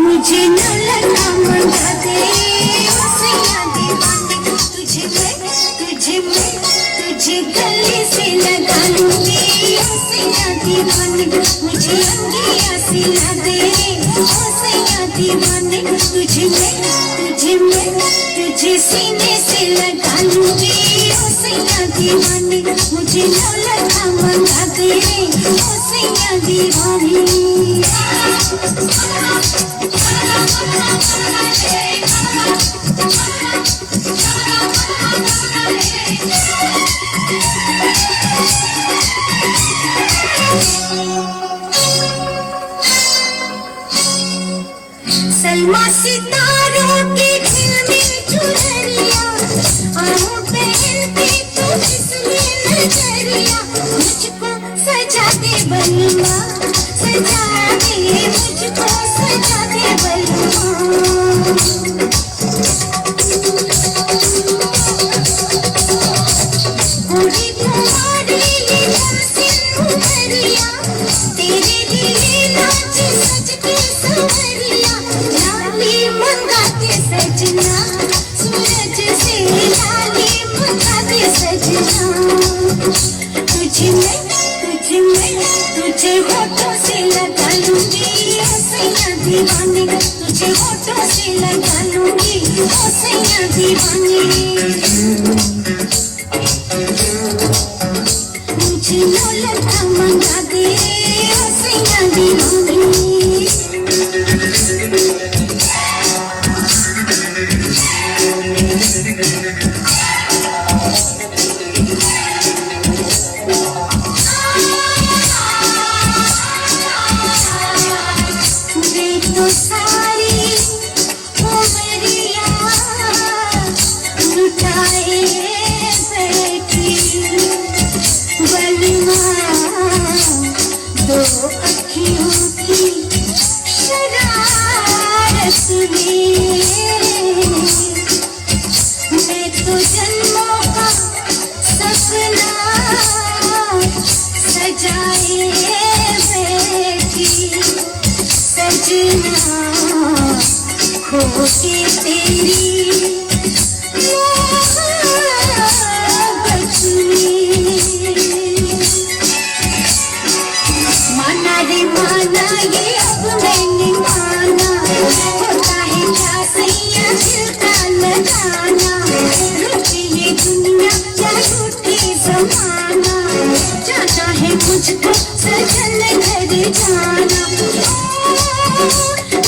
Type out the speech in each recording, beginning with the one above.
मुझे न लगा मंगा दे सैया दीवाने तुझे गले से लगा लूंगी सैया दीवाने मुझे अंगिया सिला दे सैया दीवाने तुझे सीने से लगा लूंगी सैया दीवाने मुझे न लगा मंगा दे सैया दीवाने सलमा सितारों की फिल्मी चुनरिया आँखों पहनती तो फिसले नजरिया मुझको सजा दे बलमा सजा दे मुझको सजा दे बलमा पूरी तुम्हारी सिंदरिया तेरे लिए नाच सज के सवरिया लाली मंगाते सजना सूरज से लाली मंगाते सजना तुझे होठों से लगा लूंगी सैया दीवाने तुझे होठों से लगा लूंगी सैया दीवाने मुझे न लगा मंगा दे सैया दीवाने तो सारी उमरिया लुटाए बैठी बलमा दो अखियों की शरारत में मैं तो जन्मों का सपना सजाए बैठी सजना खो के तेरी मोहब्बत में माना रे माना ये अब मैंने माना होता है क्या सैया दिल का लगाना रुके ये दुनिया क्या रूठे जमाना जाना है मुझको सजन घर जाना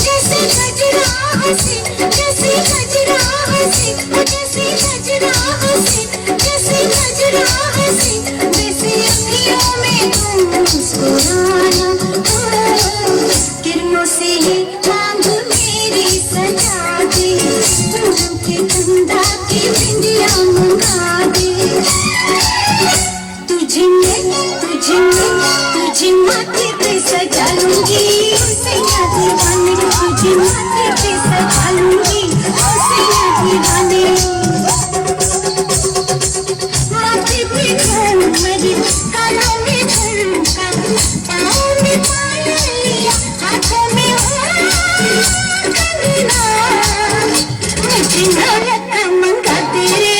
जैसे गजरा हंसे जैसे गजरा हंसे जैसे गजरा हंसे जैसे गजरा हंसे वैसे अखियों में तुम मुस्कुराना किरणों से ही मांग मेरी सजा दे तुम के कंधा की बिंदिया मंगा दे तुझे माथे पे सजा लूंगी सैया दीवाने तुझे माथे पे सजा लूंगी सैया दीवाने माथे पे झूमर कानों में झुमका पाँव में पायलिया हाथों में कंगना मुझे न लगा मंगा तेरे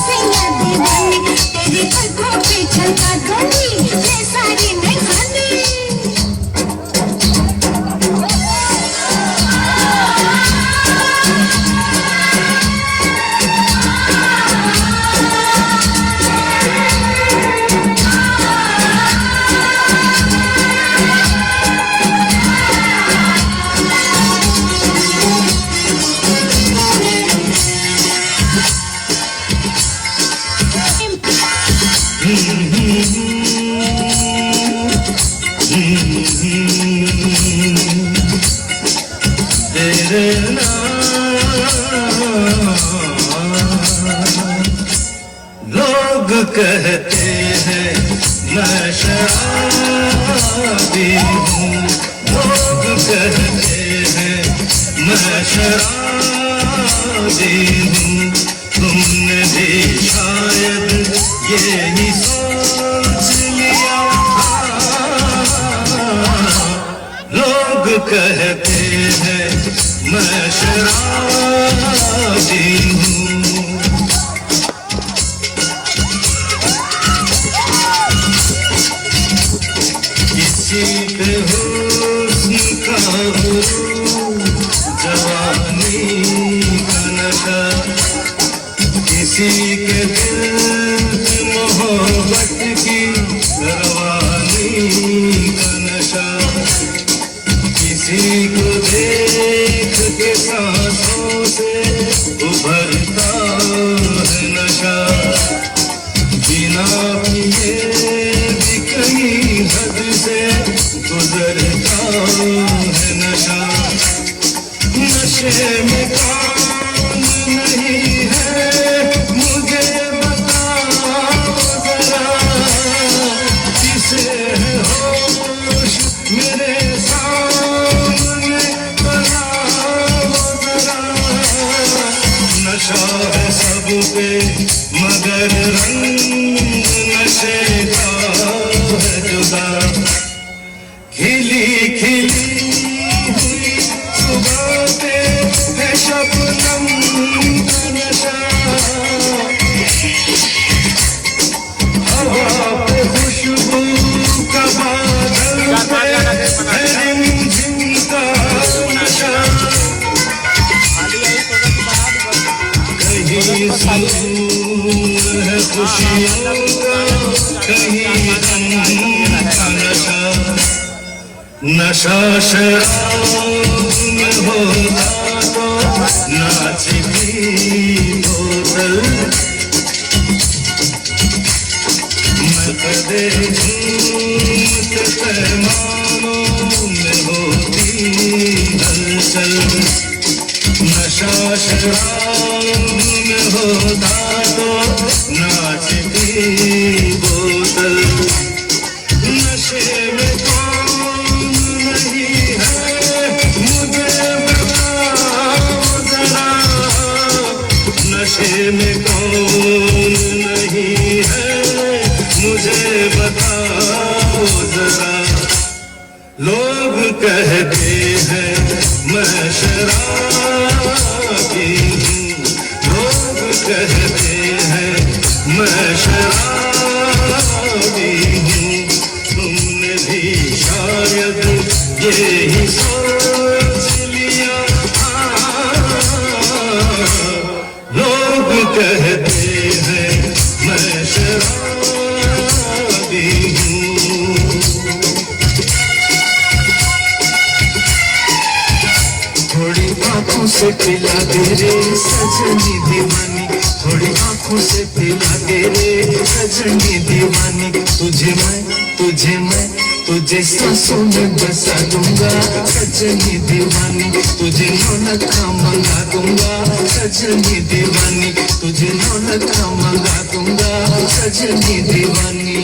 सैया दीवाने तेरे पलकों पे झलका दूंगी मैं सारी मैं मैं शराबी हूँ। लोग कहते हैं मैं शराबी हूँ। तुमने भी शायद यही सोच लिया। लोग कहते हैं मैं शराबी हूँ। किसी पे हुस्न का गुरूर, जवानी का नशा, किसी के दिल में मोहब्बत की रवानी का नशा, किसी को देख के सांसों से उभरता है नशा, बिना पिए भी कहीं हद से गुजरता है नशा। नशे में कौन नहीं है मुझे बताओ जरा, जिसे है होश मेरे सामने बनाओ जरा। नशा है सब पे मगर रंग नशे का है जुदा। खिली खिली हुई सुबह पे है शबनम का नशा, हवा पे खुशबू का बादल पे है रिमझिम का नशा। कहीं सुरूर है खुशियों का, कहीं गम का नशा। नशा शराब में होता तो नाचती बोतल, मैं कदे झूठ पैमानों में होती हलचल। नशा शराब में होता तो नाचती बोतल। नशे में कौन नहीं है मुझे बताओ जरा, नशे में कौन नहीं है मुझे बताओ जरा। लोग कहते हैं मैं शराबी हूँ। लोग कहते हैं मैं शराबी हूँ। तुमने भी शायद यही सोच लिया। लोग कहते हैं मैं शराबी हूँ। थोड़ी आँखों से पिला दे रे सजनी दीवानी, थोड़ी आँखों से पिला दे रे सजनी दीवानी। तुझे सांसों में बसा दूंगा सजनी दीवानी। तुझे नौलखा मंगा दूंगा सजनी दीवानी। तुझे नौलखा मंगा दूंगा सजनी दीवानी।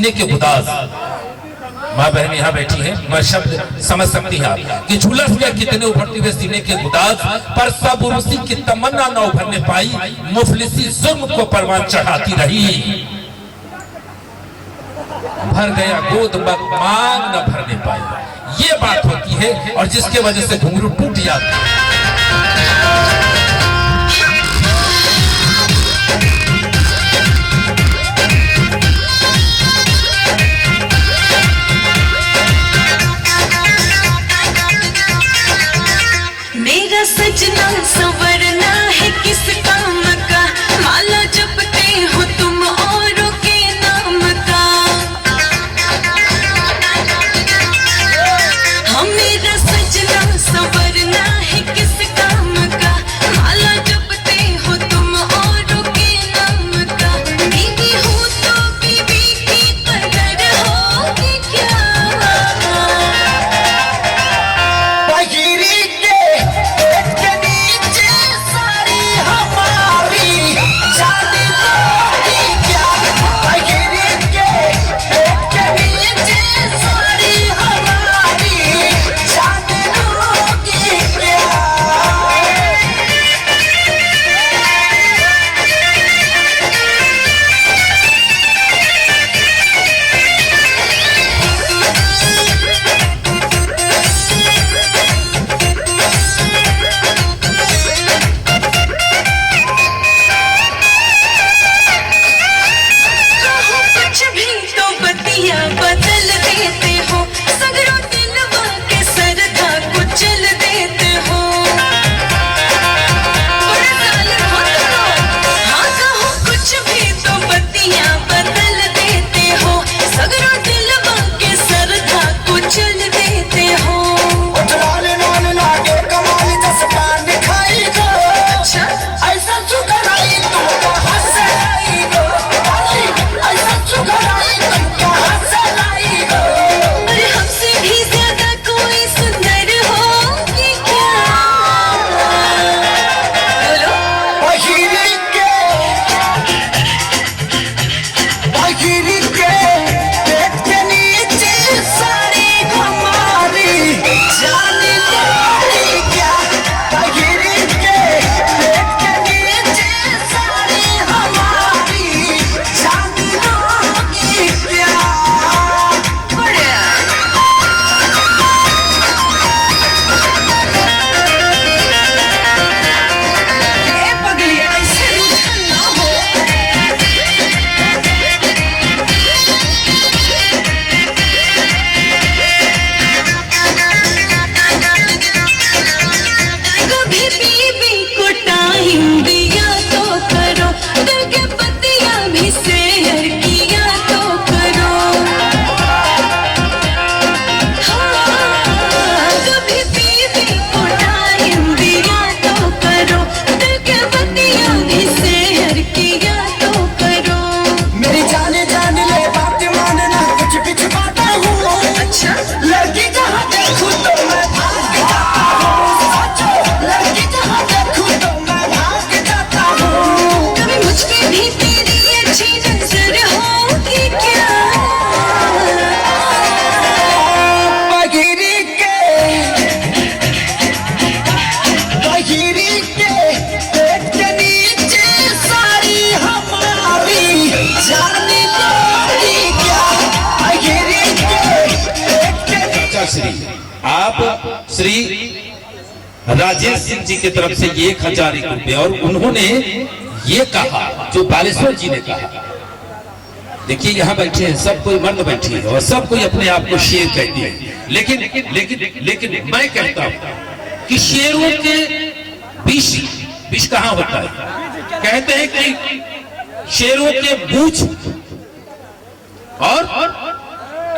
सीने के गुदाज। माँ बहन यहाँ बैठी हैं, मैं शब्द समझ सकती हैं आप कि झुलस गया कितने उभरते हुए सीने के गुदाज, पर सब उर्वशी की तमन्ना न उभरने पाई, मुफलिसी जुल्म को परवान चढ़ाती रही। भर गया गोद मांग न भरने पाई, ये बात होती है, और जिसके वजह से घुंघरू टूट जाते हैं। मेरा सजना संवरना है किस काम का, माला जपते हो तुम औरों के नाम का। हाँ मेरा सजना संवरना है किस काम का, माला जपते हो तुम औरों के नाम का। बीवी हो तो बीवी की कदर होगी क्या। श्री राजेश सिंह जी की तरफ से ये 1000 रुपए, और उन्होंने ये कहा जो बालेश्वर जी ने कहा। देखिए यहाँ बैठे हैं, सब कोई मर्द बैठे हैं और सब कोई अपने आप को शेर कहते हैं, लेकिन लेकिन लेकिन मैं कहता हूं कि शेरों के विष कहाँ होता है। कहते हैं कि शेरों के मूंछ और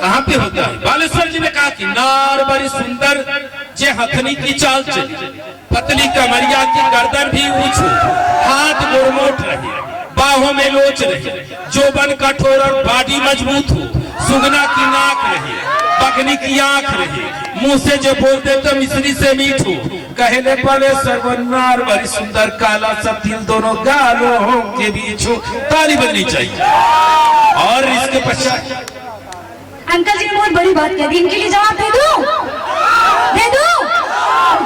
कहां पे होता है। बालेश्वर जी ने कहा कि नार बड़ी सुंदर जे हथनी की चाल चली, पतली कमरिया की गर्दन भी ऊंच हो, हाथ गोरमोट रहे, बाहों में लोच रहे, जोबन कठोर और बॉडी मजबूत हो, सुगना की नाक रहे, पगनी की आंख रहे, मुंह से जो बोलते तो मिश्री से मीठ हो, कहने पड़े सर्वनार बड़ी सुंदर, काला सब तिल दोनों गालों के बीच हो। ताली बजनी चाहिए। और इसके पश्चात अंकल जी ने बहुत बड़ी बात कह दी, इनके लिए जवाब दे दूं? दे दूं?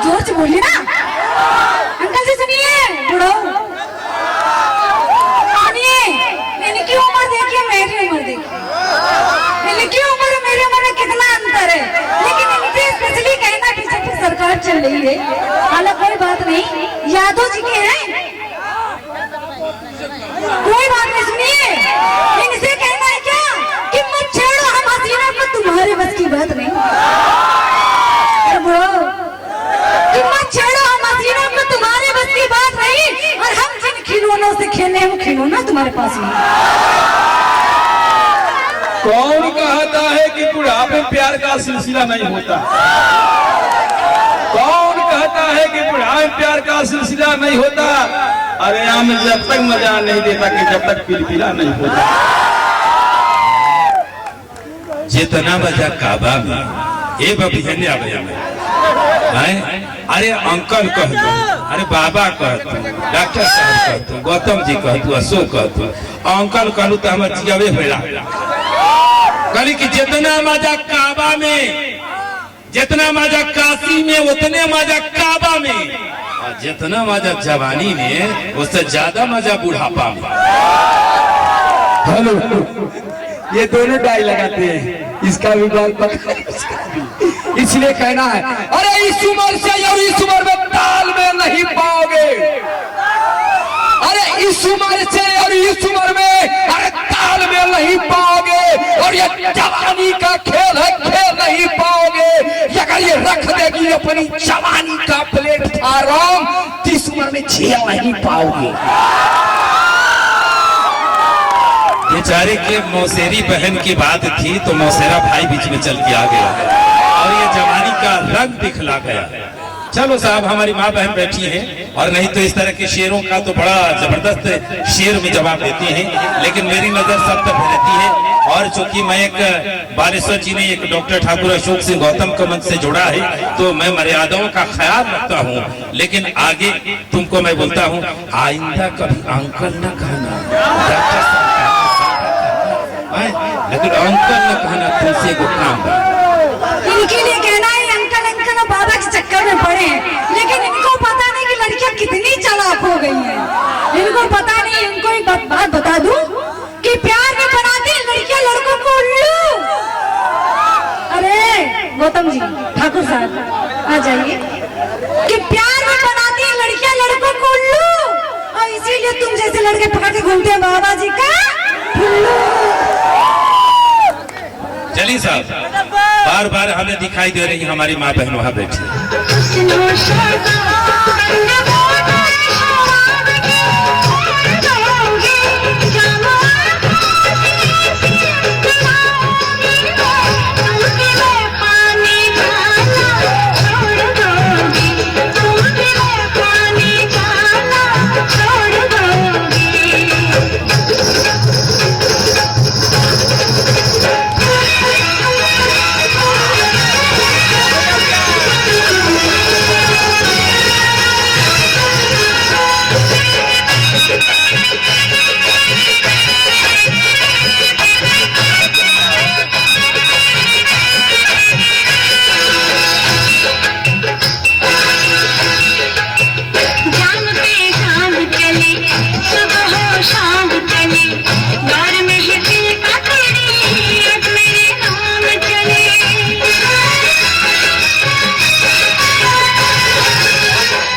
जोर से बोलिए ना। अंकल जी सुनिए, बुढ़ो सुनिए, इनकी उम्र देखिए, मेरी उम्र देखिए, इनकी उम्र और मेरी उम्र में कितना अंतर है, लेकिन इनके स्पेशली कहीं ना पीछे की सरकार चल रही है। हालांकि कोई बात नहीं, यादव जी के हैं, कोई बात नहीं। सुनिए, इनसे कहना है क्या कि मत छेड़ो हम हसीना को, तुम्हारे बस की बात नहीं। कि मत छेड़ो हम हसीना को, तुम्हारे बस की बात नहीं। और हम जिन खिलौनों से खेले हैं वो खिलौना तुम्हारे पास नहीं। कौन कहता है कि बुढ़ापे प्यार का सिलसिला नहीं होता? कौन कहता है कि बुढ़ापे प्यार का सिलसिला नहीं होता? अरे आम जब तक मजा नहीं देता कि जब तक पिलपिला नहीं होता। जितना मजा काबा में ए बबिहने आवे हैं। अरे अंकल कह दो, अरे बाबा कह दो, डॉक्टर साहब कह दो, गौतम जी कह दो, अशोक कह दो, अंकल कहलू तो हमारे जियावे होला। कहली कि जितना मजा काबा में, जितना मजा काशी में, उतने मजा काबा में, और जितना मजा जवानी में उससे ज्यादा मजा बुढ़ापा में। हेलो, ये दोनों डाई लगाते हैं, इसका भी बाल पका, इसलिए कहना है अरे इस उम्र से और इस उम्र में तालमेल नहीं पाओगे। अरे इस उम्र से और इस उम्र में अरे तालमेल नहीं पाओगे, और ये जवानी का खेल है, खेल नहीं पाओगे। अगर ये रख देगी अपनी जवानी का प्लेटफार्म, तो इस उम्र में झेल नहीं पाओगे। बेचारे के मौसेरी बहन की बात थी तो मौसेरा भाई बीच में चल के आ गया और ये जवानी का रंग दिखला गया। चलो साहब, हमारी माँ बहन बैठी हैं, और नहीं तो इस तरह के शेरों का तो बड़ा जबरदस्त शेर में जवाब देती हैं, लेकिन मेरी नजर सब तरफ रहती है। और चूंकि मैं एक बालेश्वर जी ने एक डॉक्टर ठाकुर अशोक सिंह गौतम का मंच से जोड़ा है, तो मैं मर्यादाओं का ख्याल रखता हूँ। लेकिन आगे तुमको मैं बोलता हूँ, आइंदा कभी अंकल न कहना, डॉक्टर साहब, लेकिन अंकल न कहना, तुमसे को काम है। इनके लिए कहना है अंकल अंकल और बाबा के चक्कर में पड़े हैं, लेकिन इनको पता नहीं कि लड़कियां कितनी चालाक हो गई हैं। इनको पता नहीं। इनको एक बात बता दूं कि प्यार में बनाती हैं लड़कियां लड़कों को उल्लू। अरे गौतम जी, ठाकुर साहब आ जाइए। कि प्यार में बनाती हैं लड़कियां लड़कों को उल्लू, और इसीलिए तुम जैसे लड़के पकड़ के घूमते हैं बाबा जी का उल्लू। चलिए साहब, बार बार हमें दिखाई दे रही है हमारी माँ बहन वहां बैठी।